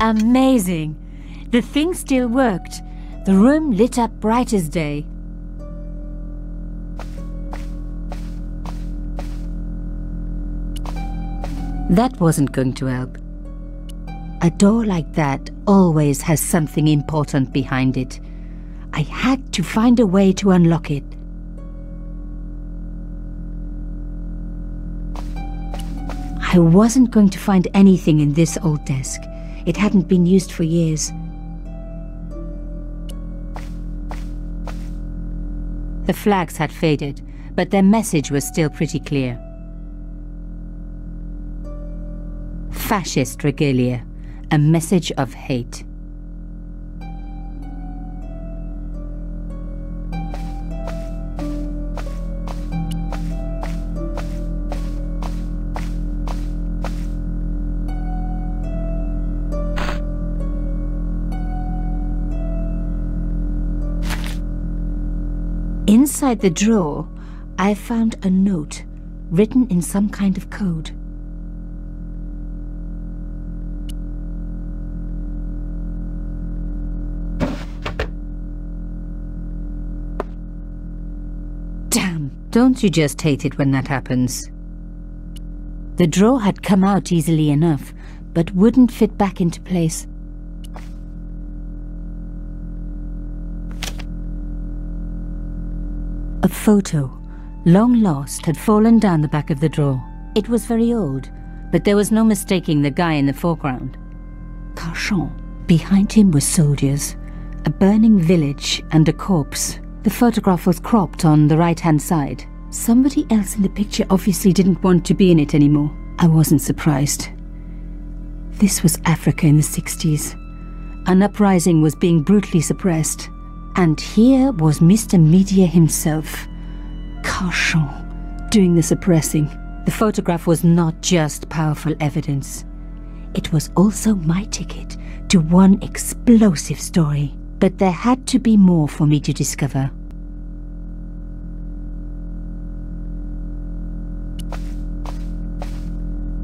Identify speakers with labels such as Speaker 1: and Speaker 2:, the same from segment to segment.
Speaker 1: Amazing! The thing still worked. The room lit up bright as day. That wasn't going to help. A door like that always has something important behind it. I had to find a way to unlock it. I wasn't going to find anything in this old desk. It hadn't been used for years. The flags had faded, but their message was still pretty clear. Fascist regalia, a message of hate. Inside the drawer, I found a note written in some kind of code. Damn, don't you just hate it when that happens? The drawer had come out easily enough, but wouldn't fit back into place. A photo, long lost, had fallen down the back of the drawer. It was very old, but there was no mistaking the guy in the foreground. Carchon. Behind him were soldiers, a burning village and a corpse. The photograph was cropped on the right-hand side. Somebody else in the picture obviously didn't want to be in it anymore. I wasn't surprised. This was Africa in the 60s. An uprising was being brutally suppressed. And here was Mr. Media himself, Carchon, doing the suppressing. The photograph was not just powerful evidence. It was also my ticket to one explosive story. But there had to be more for me to discover.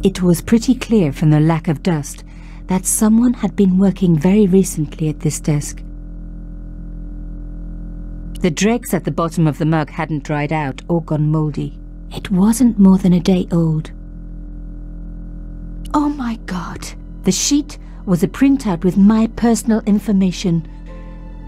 Speaker 1: It was pretty clear from the lack of dust that someone had been working very recently at this desk. The dregs at the bottom of the mug hadn't dried out or gone mouldy. It wasn't more than a day old. Oh my God! The sheet was a printout with my personal information.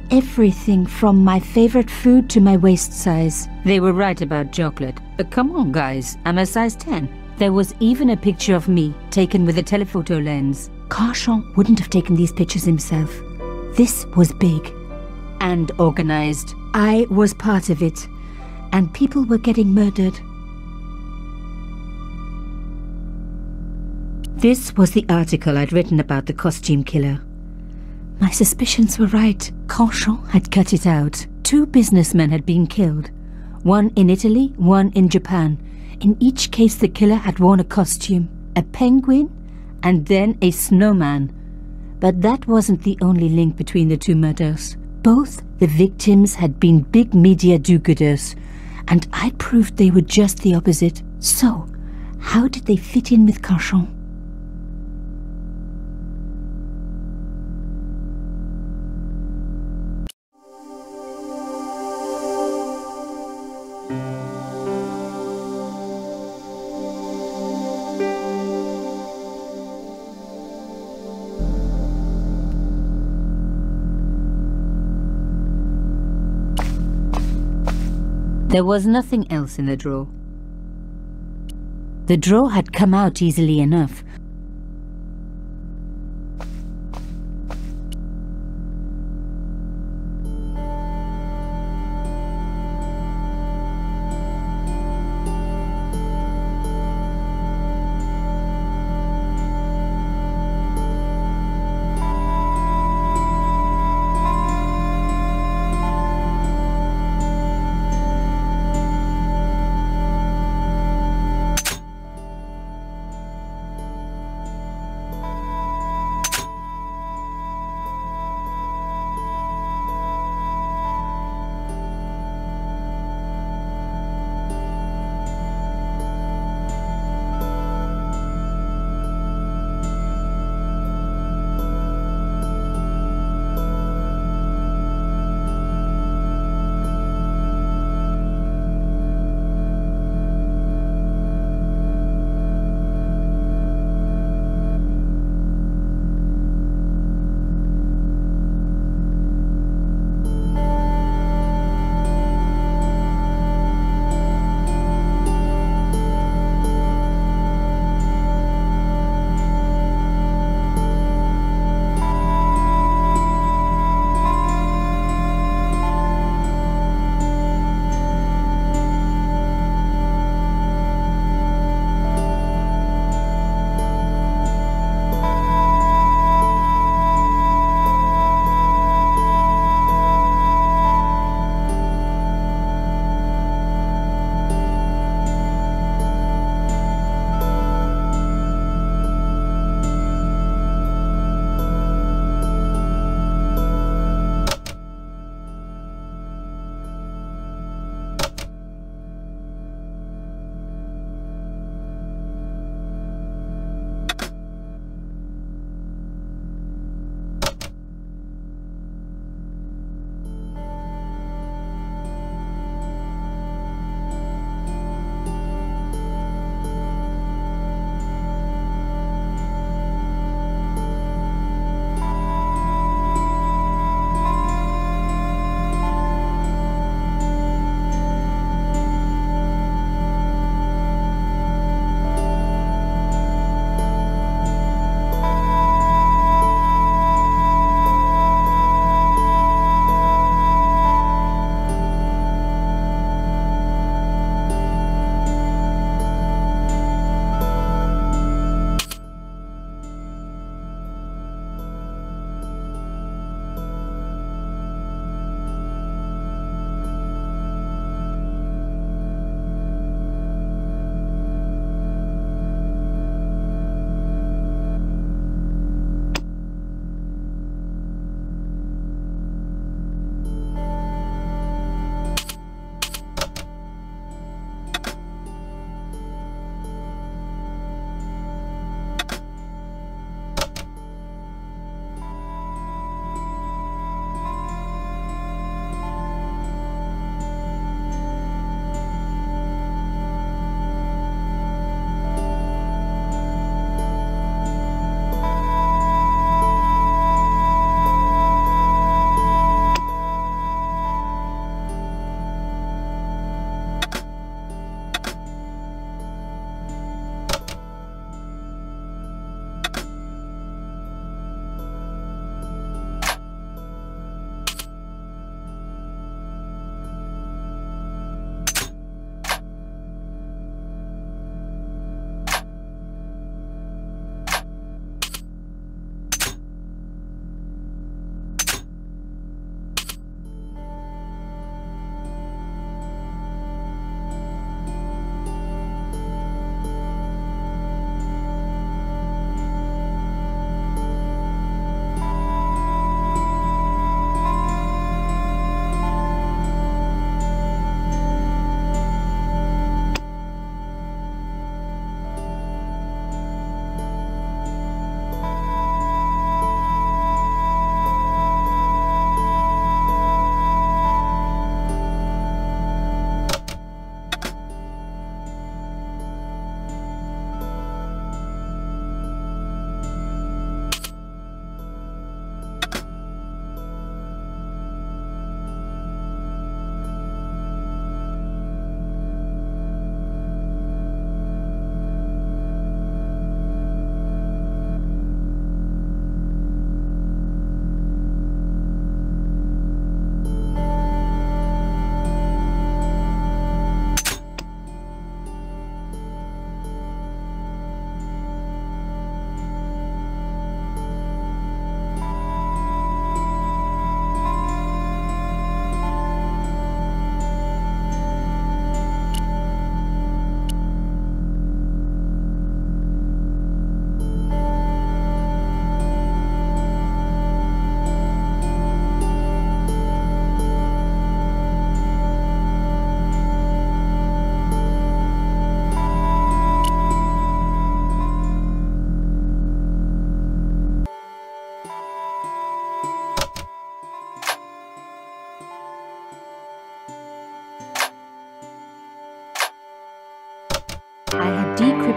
Speaker 1: Everything from my favorite food to my waist size. They were right about chocolate. But come on guys, I'm a size 10. There was even a picture of me, taken with a telephoto lens. Carchon wouldn't have taken these pictures himself. This was big. And organized. I was part of it. And people were getting murdered. This was the article I'd written about the costume killer. My suspicions were right. Carchon had cut it out. 2 businessmen had been killed. One in Italy, one in Japan. In each case the killer had worn a costume. A penguin and then a snowman. But that wasn't the only link between the 2 murders. Both the victims had been big media do-gooders, and I proved they were just the opposite. So, how did they fit in with Carchon? There was nothing else in the drawer. The drawer had come out easily enough.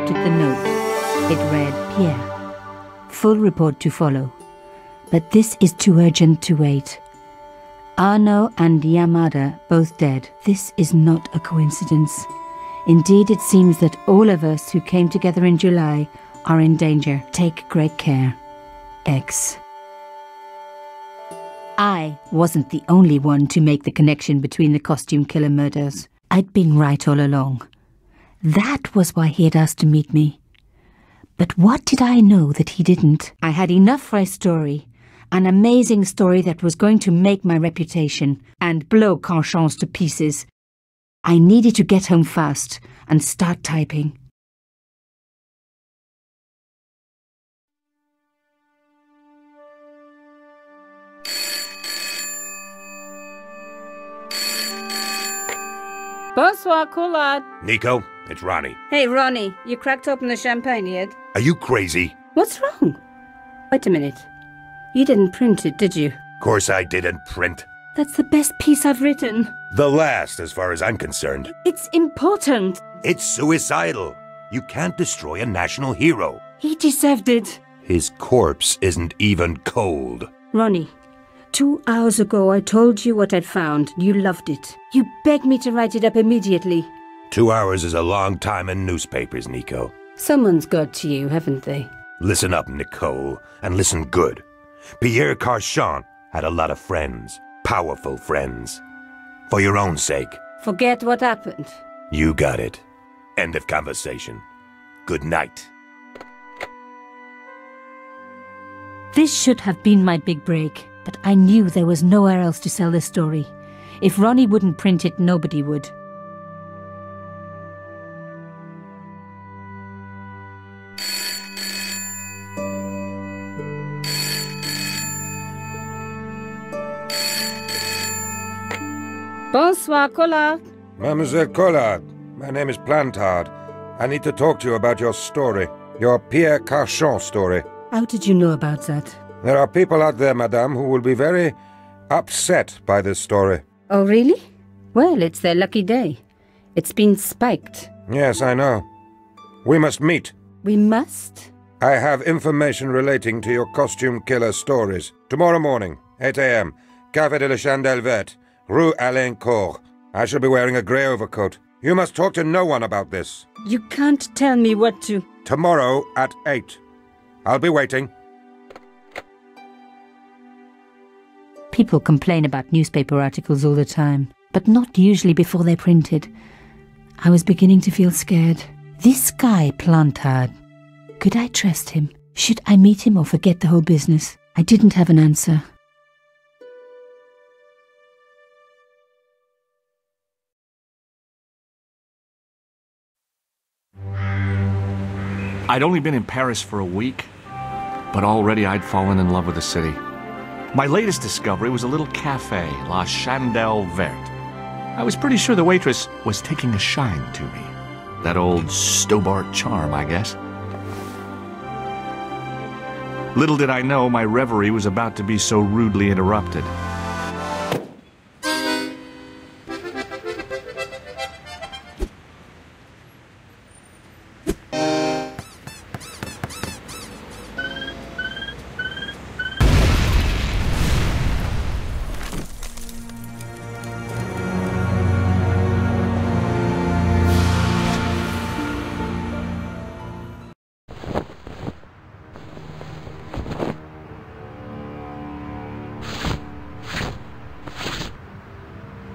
Speaker 1: looked at the note. It read, Pierre, full report to follow. But this is too urgent to wait. Arno and Yamada both dead. This is not a coincidence. Indeed, it seems that all of us who came together in July are in danger. Take great care. X. I wasn't the only one to make the connection between the costume killer murders. I'd been right all along. That was why he had asked to meet me. But what did I know that he didn't? I had enough for a story. An amazing story that was going to make my reputation and blow Carchon's to pieces. I needed to get home fast and start typing.
Speaker 2: Bonsoir, Collard.
Speaker 3: Nico, it's Ronnie.
Speaker 2: Hey, Ronnie, you cracked open the champagne yet?
Speaker 3: Are you crazy?
Speaker 2: What's wrong? Wait a minute. You didn't print it, did you?
Speaker 3: Course I didn't print.
Speaker 2: That's the best piece I've written.
Speaker 3: The last, as far as I'm concerned.
Speaker 2: It's important.
Speaker 3: It's suicidal. You can't destroy a national hero.
Speaker 2: He deserved it.
Speaker 3: His corpse isn't even cold.
Speaker 2: Ronnie, 2 hours ago I told you what I'd found. You loved it. You begged me to write it up immediately.
Speaker 3: 2 hours is a long time in newspapers, Nico.
Speaker 2: Someone's got to you, haven't they?
Speaker 3: Listen up, Nicole, and listen good. Pierre Carchon had a lot of friends. Powerful friends. For your own sake.
Speaker 2: Forget what happened.
Speaker 3: You got it. End of conversation. Good night.
Speaker 1: This should have been my big break, but I knew there was nowhere else to sell this story. If Ronnie wouldn't print it, nobody would.
Speaker 2: Bonsoir, Collard.
Speaker 4: Mademoiselle Collard, my name is Plantard. I need to talk to you about your story. Your Pierre Carchon story.
Speaker 2: How did you know about that?
Speaker 4: There are people out there, madame, who will be very upset by this story.
Speaker 2: Oh, really? Well, it's their lucky day. It's been spiked.
Speaker 4: Yes, I know. We must meet.
Speaker 2: We must?
Speaker 4: I have information relating to your costume killer stories. Tomorrow morning, 8 a.m., Café de la Chandelle Verte, Rue Alain Court. I shall be wearing a grey overcoat. You must talk to no one about this.
Speaker 2: You can't tell me what to...
Speaker 4: Tomorrow at 8. I'll be waiting.
Speaker 1: People complain about newspaper articles all the time, but not usually before they're printed. I was beginning to feel scared. This guy, Plantard, could I trust him? Should I meet him or forget the whole business? I didn't have an answer.
Speaker 5: I'd only been in Paris for a week, but already I'd fallen in love with the city. My latest discovery was a little cafe, La Chandelle Verte. I was pretty sure the waitress was taking a shine to me. That old Stobart charm, I guess. Little did I know my reverie was about to be so rudely interrupted.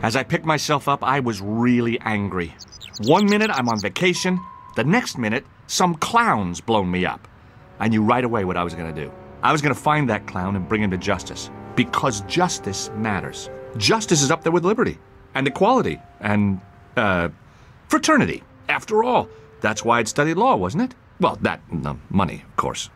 Speaker 5: As I picked myself up, I was really angry. 1 minute I'm on vacation, the next minute some clown's blown me up. I knew right away what I was going to do. I was going to find that clown and bring him to justice. Because justice matters. Justice is up there with liberty, and equality, and, fraternity. After all, that's why I'd studied law, wasn't it? Well, that and the money, of course.